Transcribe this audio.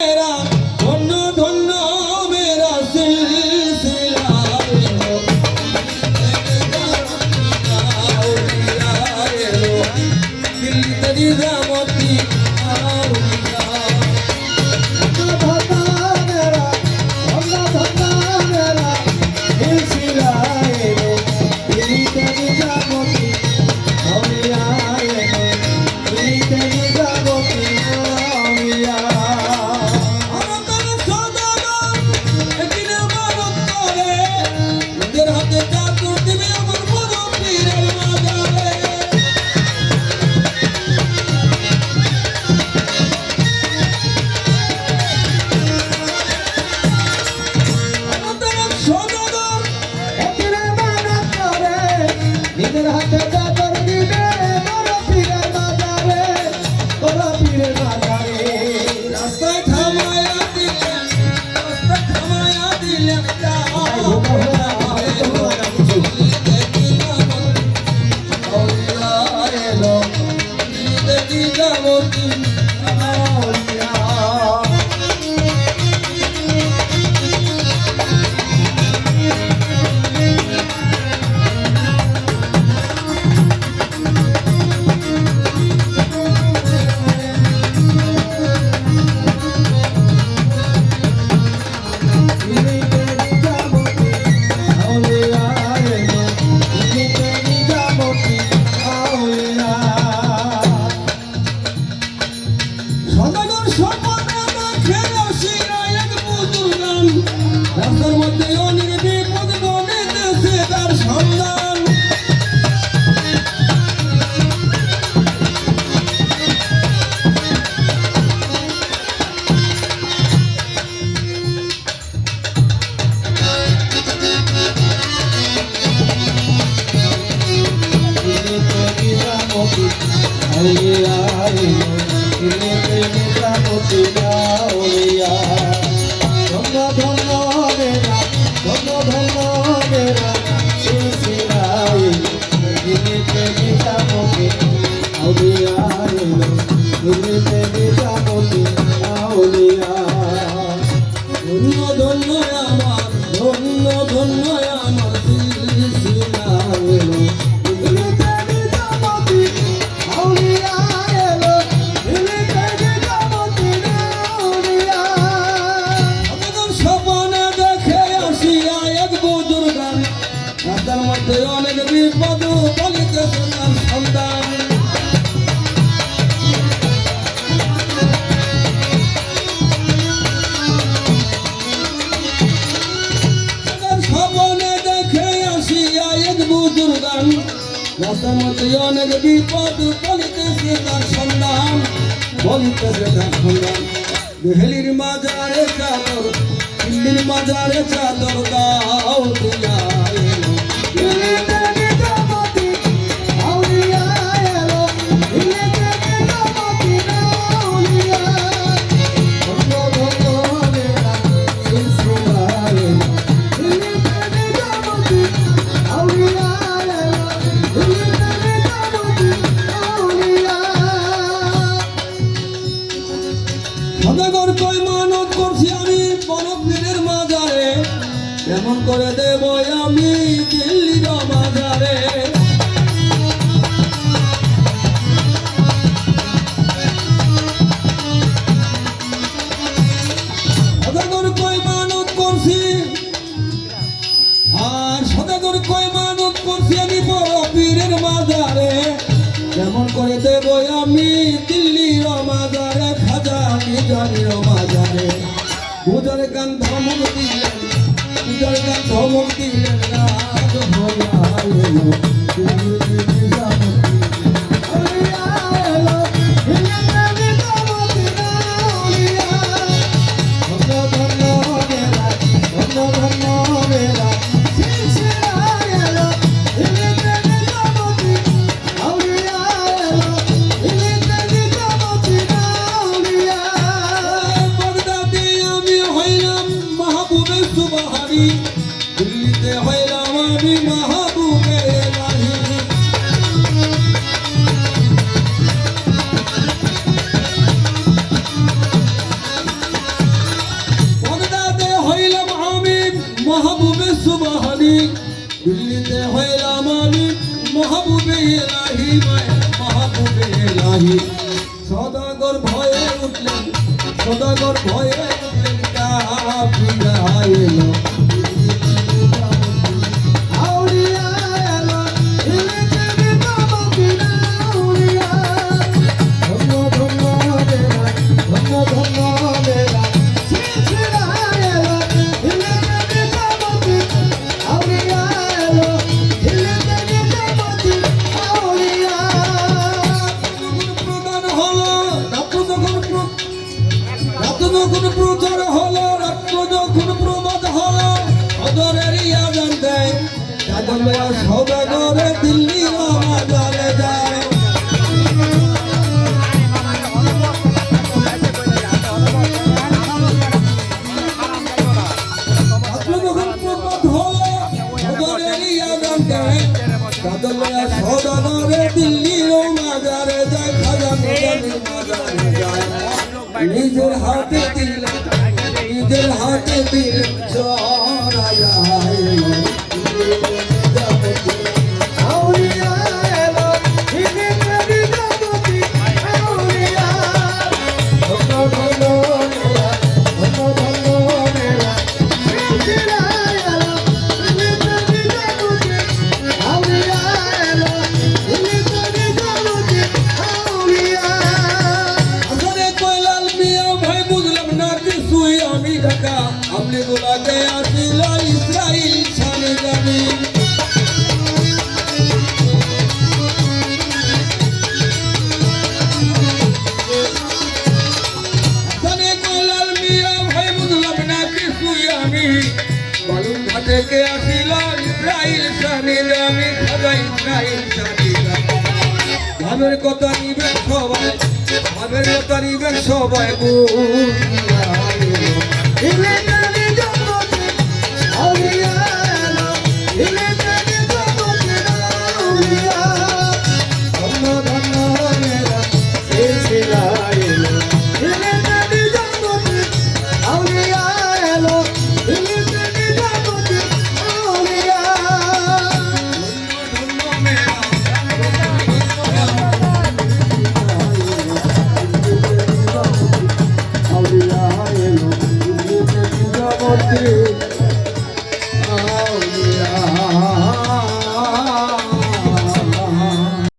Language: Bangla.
मेरा धन्य धन्य मेरा सिलसिला दिल्ली तेरी रहमती রাস্তার মধ্যে অনেক বিপদ বলিতেছে তার সন্ধান দেহলির মাজারে চাদর দিল্লির মাজারে চাদর দাও দিয়া এমন করে দেব আমি দিল্লির মাজারে সদাগর কই মানত করছি আর সদাগর কই মানত করছি আমি বড় পীরের মাজারে এমন করে দেব আমি দিল্লির মাজারে খাজা নিজানির মাজারে বুঝারে গান ধমক দিলেন ধমক দিলেন রাত দিল্লিতে হইলাম আমি মাহবুবে এলাহি সদাগর ভয়ে কাফিরা এলো আউলিয়া এলো হিলেতে মদিনা আউলিয়া ধন্য ধন্য মেলা ধন্য ধন্য মেলা সিলসিলা এলো হিলেতে মদিনা আউলিয়া এলো হিলেতে মদিনা আউলিয়া প্রদান হলো রাত্র যখন প্রচার হলো রাত্র যখন প্রবাদ হলো অদরের আজান দেয় কাজলয়া সদাগরে দিল্লির বাজারে যায় রাত্র যখন প্রবাদ হলো অদরের আজান দেয় কাজলয়া সদাগরে দিল্লির বাজারে যায় খাজা নিজামের বাজারে যায় নিজের হাতে দিল চড়াইয়া এলো আউলিয়া এলো হিলেতে নিজামতি আউলিয়া ধন্য ধন্য মেলা ধন্য ধন্য মেলা সিলসিলা এলো হিলেতে নিজামতি আউলিয়া এলো হিলেতে নিজামতি আউলিয়া আসলে কয়লাল মিয়া ভাই বুঝলাম না কিছুই আমি ঢাকা আমলি গোলাকে আসিল ইসরাইল ছাড়ে যাবি আসলে কয়লাল মিয়া ভাই বুঝলাম না কিছুই আমি বালুর ঘাটে আসিল ইসরাইল ছাড়ে যাবি খাজা ইসরাইল ছাড়ে যাবি ভাবের কথা নিবেন সবাই ভাবের কথা নিবেন সবাই হিলেতে নিজামতি আউলিয়া এলো হিলেতে নিজামতি আউলিয়া ধন্য ধন্য মেলা সিলসিলা